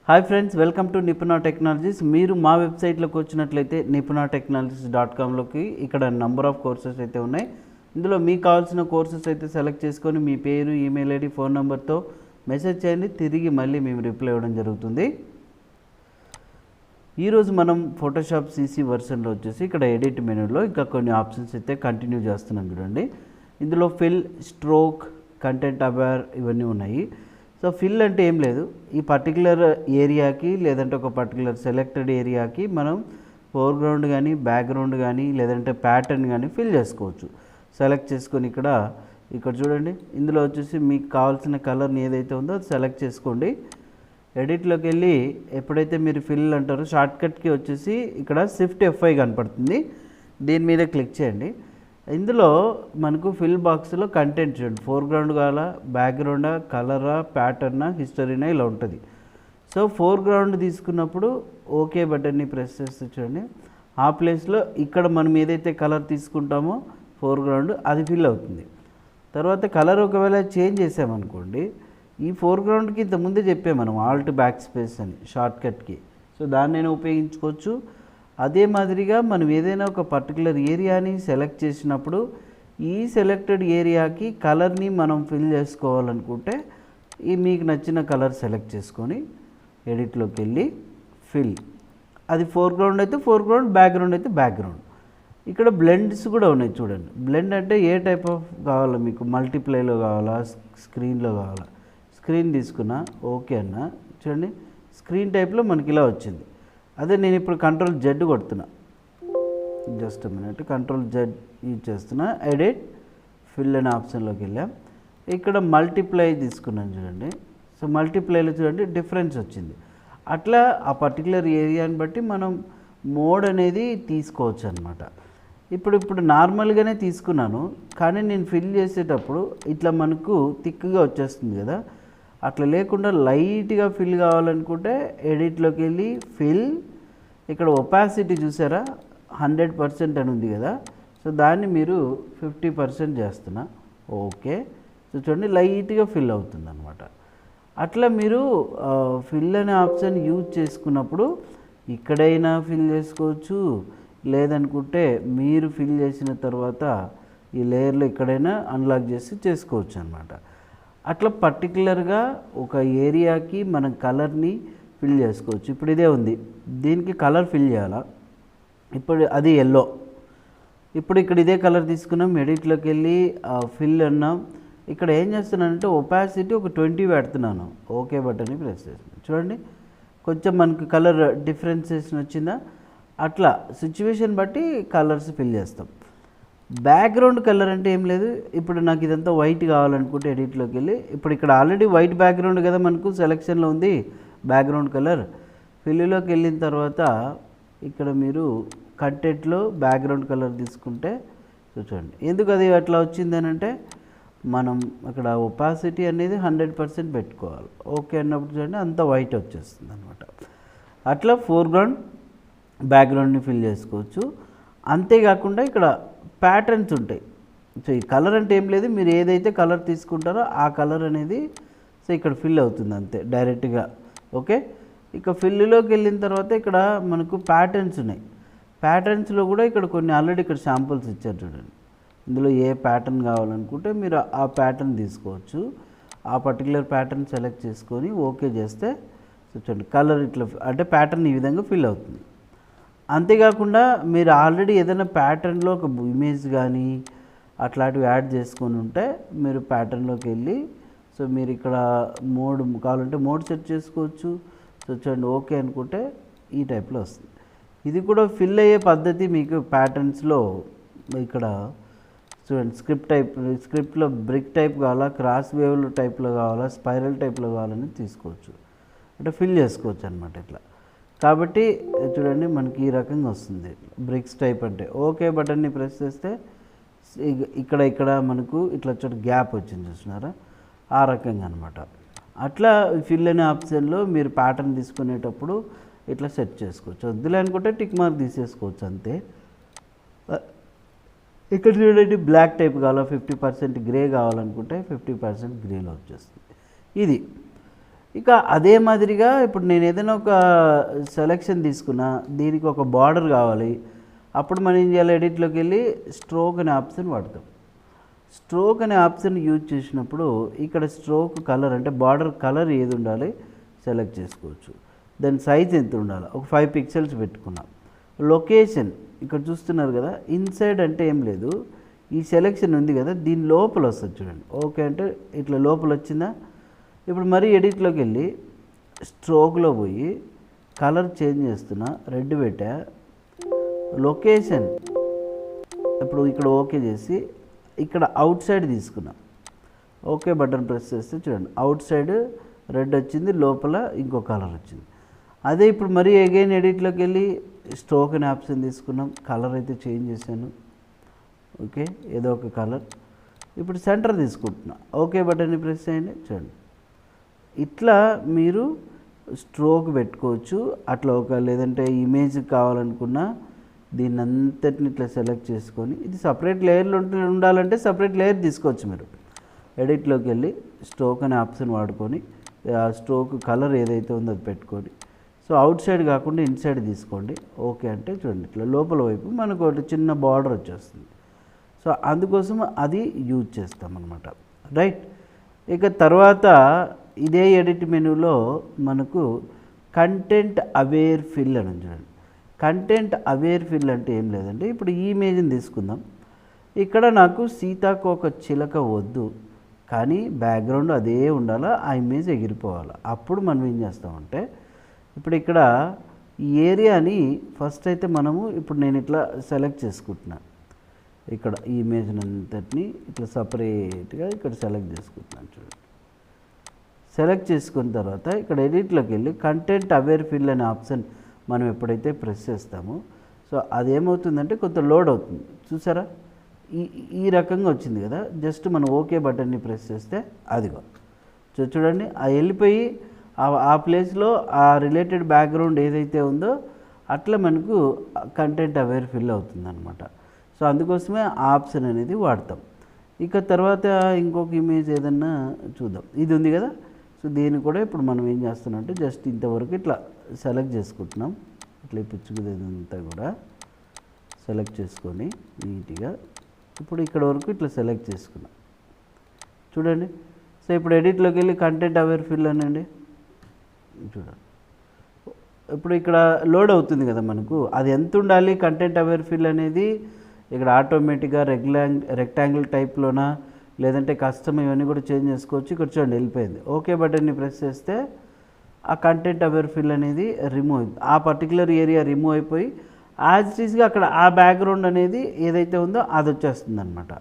Hi friends, welcome to Nipuna technologies. మీరు మా వెబ్సైట్లోకి వచ్చినట్లయితే nipunatechnologies.comలోకి ఇక్కడ నంబర్ ఆఫ్ కోర్సెస్ అయితే ఉన్నాయి. ఇందులో మీకు కావాల్సిన కోర్సెస్ అయితే సెలెక్ట్ చేసుకొని మీ పేరు, ఈమెయిల్ ఐడి, ఫోన్ నెంబర్తో మెసేజ్ చేయండి. తిరిగి మళ్ళీ మేము రిప్లై ఇవ్వడం జరుగుతుంది. ఈరోజు మనం ఫోటోషాప్ CC వర్షన్లో వచ్చేసి ఇక్కడ ఎడిట్ మెనూలో ఇంకా కొన్ని ఆప్షన్స్ అయితే కంటిన్యూ చేస్తున్నాం. చూడండి, ఇందులో ఫిల్, స్ట్రోక్, కంటెంట్ అవేర్ ఇవన్నీ ఉన్నాయి. సో ఫిల్ అంటే ఏం లేదు, ఈ పర్టికులర్ ఏరియాకి లేదంటే ఒక పర్టికులర్ సెలెక్టెడ్ ఏరియాకి మనం ఫోర్గ్రౌండ్ కానీ బ్యాక్గ్రౌండ్ కానీ లేదంటే ప్యాటర్న్ కానీ ఫిల్ చేసుకోవచ్చు. సెలెక్ట్ చేసుకొని ఇక్కడ చూడండి, ఇందులో వచ్చేసి మీకు కావాల్సిన కలర్ని ఏదైతే ఉందో అది సెలెక్ట్ చేసుకోండి. ఎడిట్లోకి వెళ్ళి ఎప్పుడైతే మీరు ఫిల్ అంటారో షార్ట్కట్కి వచ్చేసి ఇక్కడ షిఫ్ట్ F5 కనపడుతుంది, దీని మీద క్లిక్ చేయండి. ఇందులో మనకు ఫిల్ బాక్స్లో కంటెంట్ చూడండి, ఫోర్గ్రౌండ్ కావాలా, బ్యాక్గ్రౌండా, కలరా, ప్యాటర్నా, హిస్టరీనా ఇలా ఉంటుంది. సో ఫోర్గ్రౌండ్ తీసుకున్నప్పుడు ఓకే బటన్ని ప్రెస్ చేస్తే చూడండి, ఆ ప్లేస్లో ఇక్కడ మనం ఏదైతే కలర్ తీసుకుంటామో ఫోర్గ్రౌండ్ అది ఫిల్ అవుతుంది. తర్వాత కలర్ ఒకవేళ చేంజ్ చేసామనుకోండి, ఈ ఫోర్గ్రౌండ్కి ఇంతకుముందే చెప్పాము మనం ఆల్ట్ బ్యాక్ స్పేస్ అని షార్ట్కట్కి, సో దాన్ని నేను ఉపయోగించుకోవచ్చు. అదే మాదిరిగా మనం ఏదైనా ఒక పర్టికులర్ ఏరియాని సెలెక్ట్ చేసినప్పుడు ఈ సెలెక్టెడ్ ఏరియాకి కలర్ని మనం ఫిల్ చేసుకోవాలనుకుంటే ఈ మీకు నచ్చిన కలర్ సెలెక్ట్ చేసుకొని ఎడిట్లోకి వెళ్ళి ఫిల్, అది ఫోర్గ్రౌండ్ అయితే ఫోర్గ్రౌండ్, బ్యాక్గ్రౌండ్ అయితే బ్యాక్గ్రౌండ్. ఇక్కడ బ్లెండ్స్ కూడా ఉన్నాయి చూడండి. బ్లెండ్ అంటే ఏ టైప్ ఆఫ్ కావాలో మీకు, మల్టీప్లైలో కావాలా, స్క్రీన్లో కావాలా. స్క్రీన్ తీసుకున్నా ఓకే అన్న, చూడండి స్క్రీన్ టైప్లో మనకి ఇలా వచ్చింది. అదే నేను ఇప్పుడు Ctrl+Z కొడుతున్నా, జస్ట్ మినిట్, Ctrl+Z యూజ్ చేస్తున్నా. ఎడిట్, ఫిల్ అనే ఆప్షన్లోకి వెళ్ళాం. ఇక్కడ మల్టిప్లై తీసుకున్నాను చూడండి. సో మల్టిప్లైలో చూడండి డిఫరెన్స్ వచ్చింది. అట్లా ఆ పర్టికులర్ ఏరియాని బట్టి మనం మోడ్ అనేది తీసుకోవచ్చు అనమాట. ఇప్పుడు నార్మల్గానే తీసుకున్నాను, కానీ నేను ఫిల్ చేసేటప్పుడు ఇట్లా మనకు థిక్గా వచ్చేస్తుంది కదా, అట్లా లేకుండా లైట్గా ఫిల్ కావాలనుకుంటే ఎడిట్లోకి వెళ్ళి ఫిల్, ఇక్కడ ఒపాసిటీ చూసారా 100% అని ఉంది కదా, సో దాన్ని మీరు 50% చేస్తున్నా ఓకే. సో చూడండి లైట్గా ఫిల్ అవుతుంది అనమాట. అట్లా మీరు ఫిల్ అనే ఆప్షన్ యూజ్ చేసుకున్నప్పుడు ఇక్కడైనా ఫిల్ చేసుకోవచ్చు, లేదనుకుంటే మీరు ఫిల్ చేసిన తర్వాత ఈ లేయర్లో ఎక్కడైనా అన్లాక్ చేసి చేసుకోవచ్చు అనమాట. అట్లా పర్టికులర్గా ఒక ఏరియాకి మనం కలర్ని ఫిల్ చేసుకోవచ్చు. ఇప్పుడు ఇదే ఉంది, దీనికి కలర్ ఫిల్ చేయాలా, ఇప్పుడు అది ఎల్లో. ఇప్పుడు ఇక్కడ ఇదే కలర్ తీసుకున్నాం, ఎడిట్లోకి వెళ్ళి ఫిల్ అన్నాం. ఇక్కడ ఏం చేస్తున్నానంటే ఒపాసిటీ ఒక 20 పెడుతున్నాను, ఓకే బటన్ని ప్రెస్ చేస్తున్నాను. చూడండి కొంచెం మనకి కలర్ డిఫరెన్సేషన్ వచ్చిందా. అట్లా సిచ్యువేషన్ బట్టి కలర్స్ ఫిల్ చేస్తాం. బ్యాక్గ్రౌండ్ కలర్ అంటే ఏం లేదు, ఇప్పుడు నాకు ఇదంతా వైట్ కావాలనుకుంటే ఎడిట్లోకి వెళ్ళి, ఇప్పుడు ఇక్కడ ఆల్రెడీ వైట్ బ్యాక్గ్రౌండ్ కదా మనకు సెలెక్షన్లో ఉంది బ్యాక్గ్రౌండ్ కలర్. ఫిల్లోకి వెళ్ళిన తర్వాత ఇక్కడ మీరు కంటెంట్లో బ్యాక్గ్రౌండ్ కలర్ తీసుకుంటే చూడండి, ఎందుకు అది అట్లా వచ్చింది అని అంటే మనం అక్కడ ఒపాసిటీ అనేది 100% పెట్టుకోవాలి. ఓకే అన్నప్పుడు చూడండి అంత వైట్ వచ్చేస్తుంది అనమాట. అట్లా ఫోర్గ్రౌండ్ బ్యాక్గ్రౌండ్ని ఫిల్ చేసుకోవచ్చు. అంతేకాకుండా ఇక్కడ ప్యాటర్న్స్ ఉంటాయి. సో ఈ కలర్ అంటే ఏం లేదు, మీరు ఏదైతే కలర్ తీసుకుంటారో ఆ కలర్ అనేది సో ఇక్కడ ఫిల్ అవుతుంది అంతే డైరెక్ట్గా. ఓకే, ఇక ఫిల్లోకి వెళ్ళిన తర్వాత ఇక్కడ మనకు ప్యాటర్న్స్ ఉన్నాయి. ప్యాటర్న్స్లో కూడా ఇక్కడ కొన్ని ఆల్రెడీ ఇక్కడ శాంపుల్స్ ఇచ్చారు చూడండి. ఇందులో ఏ ప్యాటర్న్ కావాలనుకుంటే మీరు ఆ ప్యాటర్న్ తీసుకోవచ్చు. ఆ పర్టికులర్ ప్యాటర్న్ సెలెక్ట్ చేసుకొని ఓకే చేస్తే చూడండి కలర్ ఇట్లా అంటే ప్యాటర్న్ ఈ విధంగా ఫిల్ అవుతుంది. అంతేకాకుండా మీరు ఆల్రెడీ ఏదైనా ప్యాటర్న్లో ఒక ఇమేజ్ కానీ అట్లాంటివి యాడ్ చేసుకొని ఉంటే మీరు ప్యాటర్న్లోకి వెళ్ళి సో మీరు ఇక్కడ మోడ్ కావాలంటే మోడ్ సెట్ చేసుకోవచ్చు. సో చూడండి ఓకే అనుకుంటే ఈ టైప్లో వస్తుంది. ఇది కూడా ఫిల్ అయ్యే పద్ధతి మీకు ప్యాటర్న్స్లో ఇక్కడ చూడండి, స్క్రిప్ట్లో బ్రిక్ టైప్ కావాలా, క్రాస్ వేవ్ టైప్లో కావాలా, స్పైరల్ టైప్లో కావాలని తీసుకోవచ్చు, అంటే ఫిల్ చేసుకోవచ్చు అనమాట ఇట్లా. కాబట్టి చూడండి మనకి ఈ రకంగా వస్తుంది బ్రిక్స్ టైప్ అంటే. ఓకే బటన్ని ప్రెస్ చేస్తే ఇక్కడ మనకు ఇట్లా చోట గ్యాప్ వచ్చింది చూస్తున్నారా, ఆ రకంగా అనమాట. అట్లా ఫిల్ అనే ఆప్షన్లో మీరు ప్యాటర్న్ తీసుకునేటప్పుడు ఇట్లా సెట్ చేసుకోవచ్చు. వద్దులే అనుకుంటే టిక్ మార్క్ తీసేసుకోవచ్చు అంతే. ఇక్కడ చూడండి బ్లాక్ టైప్ కావాలా, 50% గ్రే కావాలనుకుంటే 50% గ్రేలో వచ్చేస్తుంది. ఇది ఇక అదే మాదిరిగా ఇప్పుడు నేను ఏదైనా ఒక సెలెక్షన్ తీసుకున్నా, దీనికి ఒక బార్డర్ కావాలి, అప్పుడు మనం ఏం చేయాలి, ఎడిట్లోకి వెళ్ళి స్ట్రోక్ అనే ఆప్షన్ వాడతాం. స్ట్రోక్ అనే ఆప్షన్ యూజ్ చేసినప్పుడు ఇక్కడ స్ట్రోక్ కలర్ అంటే బార్డర్ కలర్ ఏది ఉండాలి సెలెక్ట్ చేసుకోవచ్చు. దాని సైజ్ ఎంత ఉండాలి, ఒక 5 పిక్సెల్స్ పెట్టుకున్నాం. లొకేషన్ ఇక్కడ చూస్తున్నారు కదా, ఇన్సైడ్ అంటే ఏం లేదు, ఈ సెలెక్షన్ ఉంది కదా దీని లోపల వస్తుంది చూడండి. ఓకే అంటే ఇట్లా లోపల వచ్చిందా. ఇప్పుడు మరీ ఎడిట్లోకి వెళ్ళి స్ట్రోక్లో పోయి కలర్ చేంజ్ చేస్తున్నా, రెడ్ పెట్టా, లొకేషన్ ఇప్పుడు ఇక్కడ ఓకే చేసి ఇక్కడ అవుట్ సైడ్ తీసుకున్నా, ఓకే బటన్ ప్రెస్ చేస్తే చూడండి అవుట్ సైడ్ రెడ్ వచ్చింది, లోపల ఇంకో కలర్ వచ్చింది. అదే ఇప్పుడు మరీ అగైన్ ఎడిట్లోకి వెళ్ళి స్ట్రోక్ అనే ఆప్షన్ తీసుకున్నాం, కలర్ అయితే చేంజ్ చేశాను, ఓకే ఏదో ఒక కలర్. ఇప్పుడు సెంటర్ తీసుకుంటున్నా, ఓకే బటన్ని ప్రెస్ చేయండి. చూడండి ఇట్లా మీరు స్ట్రోక్ పెట్టుకోవచ్చు. అట్లా ఒక లేదంటే ఇమేజ్ కావాలనుకున్నా దీన్ని అంతటిని ఇట్లా సెలెక్ట్ చేసుకొని, ఇది సపరేట్ లేయర్లు ఉండాలంటే సపరేట్ లేయర్ తీసుకోవచ్చు. మీరు ఎడిట్లోకి వెళ్ళి స్ట్రోక్ అనే ఆప్షన్ వాడుకొని ఆ స్ట్రోక్ కలర్ ఏదైతే ఉందో అది పెట్టుకొని, సో అవుట్ సైడ్ కాకుండా ఇన్సైడ్ తీసుకోండి. ఓకే అంటే చూడండి ఇట్లా లోపల వైపు మనకు ఒకటి చిన్న బార్డర్ వచ్చేస్తుంది. సో అందుకోసం అది యూజ్ చేస్తామన్నమాట, రైట్. ఇక తర్వాత ఇదే ఎడిట్ మెనూలో మనకు కంటెంట్ అవేర్ ఫిల్ అని చూడండి. కంటెంట్ అవేర్ ఫిల్ అంటే ఏం లేదండి, ఇప్పుడు ఈ ఇమేజ్ని తీసుకుందాం. ఇక్కడ నాకు సీతాకోక చిలక వద్దు, కానీ బ్యాక్గ్రౌండ్ అదే ఉండాలా, ఆ ఇమేజ్ ఎగిరిపోవాలి. అప్పుడు మనం ఏం చేస్తామంటే ఇప్పుడు ఇక్కడ ఈ ఏరియాని ఫస్ట్ అయితే మనము ఇప్పుడు నేను ఇట్లా సెలెక్ట్ చేసుకుంటున్నాను. ఇక్కడ ఈ ఇమేజ్ అంతటిని ఇట్లా సపరేట్గా ఇక్కడ సెలెక్ట్ చేసుకుంటున్నాను. చూడండి సెలెక్ట్ చేసుకున్న తర్వాత ఇక్కడ ఎడిట్లోకి వెళ్ళి కంటెంట్ అవేర్ ఫిల్ అనే ఆప్షన్ మనం ఎప్పుడైతే ప్రెస్ చేస్తామో సో అదేమవుతుందంటే కొంత లోడ్ అవుతుంది. చూసారా ఈ రకంగా వచ్చింది కదా. జస్ట్ మనం ఓకే బటన్ని ప్రెస్ చేస్తే అదిగో చూడండి ఆ వెళ్ళిపోయి ఆ ప్లేస్లో ఆ రిలేటెడ్ బ్యాక్గ్రౌండ్ ఏదైతే ఉందో అట్లా మనకు కంటెంట్ అవేర్ ఫిల్ అవుతుంది అనమాట. సో అందుకోసమే ఆ ఆప్షన్ అనేది వాడతాం. ఇక తర్వాత ఇంకొక ఇమేజ్ ఏదన్నా చూద్దాం. ఇది ఉంది కదా, సో దీన్ని కూడా ఇప్పుడు మనం ఏం చేస్తున్నాం అంటే జస్ట్ ఇంతవరకు ఇట్లా సెలెక్ట్ చేసుకుంటున్నాం. ఇట్లా పిచ్చుకుదంతా కూడా సెలెక్ట్ చేసుకొని నీట్గా ఇప్పుడు ఇక్కడ వరకు ఇట్లా సెలెక్ట్ చేసుకున్నాం. చూడండి సో ఇప్పుడు ఎడిట్లోకి వెళ్ళి కంటెంట్ అవేర్ ఫిల్ అనండి. చూడండి ఇప్పుడు ఇక్కడ లోడ్ అవుతుంది కదా మనకు, అది ఎంత ఉండాలి కంటెంట్ అవేర్ ఫిల్ అనేది ఇక్కడ ఆటోమేటిక్గా రెక్టాంగిల్ టైప్లోనా లేదంటే కస్టమ్ ఇవన్నీ కూడా చేంజ్ చేసుకోవచ్చు. ఇక్కడ చూడండి వెళ్ళిపోయింది. ఓకే బటన్ని ప్రెస్ చేస్తే ఆ కంటెంట్ అవేర్ ఫిల్ అనేది రిమూవ్ అయింది. ఆ పర్టికులర్ ఏరియా రిమూవ్ అయిపోయి యాజ్ ఇట్ ఈస్గా అక్కడ ఆ బ్యాక్గ్రౌండ్ అనేది ఏదైతే ఉందో అది వచ్చేస్తుంది అనమాట.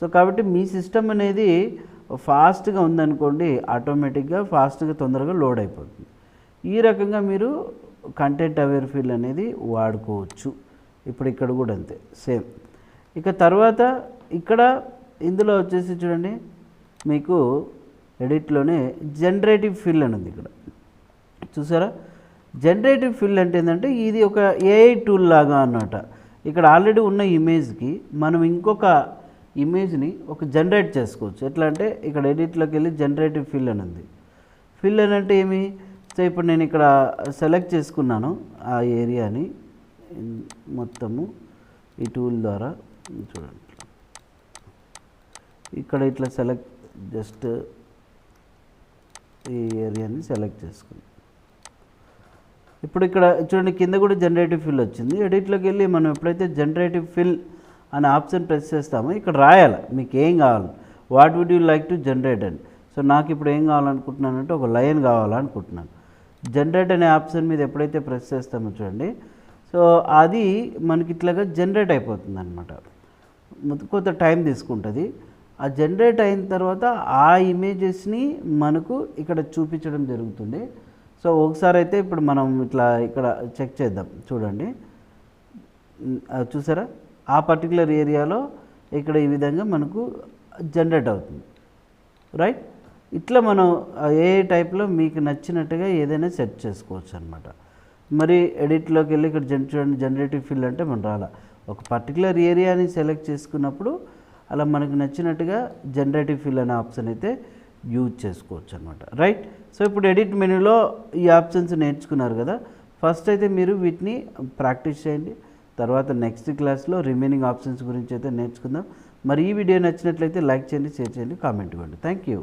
సో కాబట్టి మీ సిస్టమ్ అనేది ఫాస్ట్గా ఉందనుకోండి, ఆటోమేటిక్గా ఫాస్ట్గా తొందరగా లోడ్ అయిపోతుంది. ఈ రకంగా మీరు కంటెంట్ అవేర్ ఫిల్ అనేది వాడుకోవచ్చు. ఇప్పుడు ఇక్కడ కూడా అంతే సేమ్. ఇక తర్వాత ఇక్కడ ఇందులో వచ్చేసి చూడండి మీకు ఎడిట్లోనే జనరేటివ్ ఫిల్ అని ఉంది. ఇక్కడ చూసారా జనరేటివ్ ఫిల్ అంటే ఏంటంటే ఇది ఒక ఏఐ టూల్ లాగా అన్నమాట. ఇక్కడ ఆల్రెడీ ఉన్న ఇమేజ్కి మనం ఇంకొక ఇమేజ్ని ఒక జనరేట్ చేసుకోవచ్చు. ఎట్లా అంటే ఇక్కడ ఎడిట్లోకి వెళ్ళి జనరేటివ్ ఫిల్ అని ఉంది. ఫిల్ అని అంటే ఏమి, సో ఇప్పుడు నేను ఇక్కడ సెలెక్ట్ చేసుకున్నాను ఆ ఏరియాని మొత్తము ఈ టూల్ ద్వారా. చూడండి ఇక్కడ ఇట్లా సెలెక్ట్ జస్ట్ ఈ ఏరియాని సెలెక్ట్ చేసుకున్నాను. ఇప్పుడు ఇక్కడ చూడండి కింద కూడా జనరేటివ్ ఫిల్ వచ్చింది. ఎడిట్లోకి వెళ్ళి మనం ఎప్పుడైతే జనరేటివ్ ఫిల్ అనే ఆప్షన్ ప్రెస్ చేస్తామో ఇక్కడ రాయాలి మీకు ఏం కావాలి, what would you like to generate అని. సో నాకు ఇప్పుడు ఏం కావాలనుకుంటున్నానంటే ఒక లైన్ కావాలనుకుంటున్నాను. జనరేట్ అనే ఆప్షన్ మీద ఎప్పుడైతే ప్రెస్ చేస్తామో చూడండి సో అది మనకి ఇట్లాగా జనరేట్ అయిపోతుంది అనమాట. కొంత టైం తీసుకుంటుంది. ఆ జనరేట్ అయిన తర్వాత ఆ ఇమేజెస్ని మనకు ఇక్కడ చూపించడం జరుగుతుంది. సో ఒకసారి అయితే ఇప్పుడు మనం ఇట్లా ఇక్కడ చెక్ చేద్దాం. చూడండి చూసారా ఆ పర్టికులర్ ఏరియాలో ఇక్కడ ఈ విధంగా మనకు జనరేట్ అవుతుంది, రైట్. ఇట్లా మనం ఏ టైప్లో మీకు నచ్చినట్టుగా ఏదైనా సెట్ చేసుకోవచ్చు అనమాట. మరి ఎడిట్లోకి వెళ్ళి ఇక్కడ చూడండి జనరేటివ్ ఫిల్ అంటే మనం రాలా, ఒక పర్టికులర్ ఏరియాని సెలెక్ట్ చేసుకున్నప్పుడు అలా మనకు నచ్చినట్టుగా జనరేటివ్ ఫిల్ అనే ఆప్షన్ అయితే యూజ్ చేసుకోవచ్చు అనమాట. రైట్. సో ఇప్పుడు ఎడిట్ మెనూలో ఈ ఆప్షన్స్ నేర్చుకున్నారు కదా. ఫస్ట్ అయితే మీరు వీటిని ప్రాక్టీస్ చేయండి. తర్వాత నెక్స్ట్ క్లాస్లో రిమైనింగ్ ఆప్షన్స్ గురించి అయితే నేర్చుకుందాం. మరి ఈ వీడియో నచ్చినట్లయితే లైక్ చేయండి, షేర్ చేయండి, కామెంట్ ఇవ్వండి. Thank you.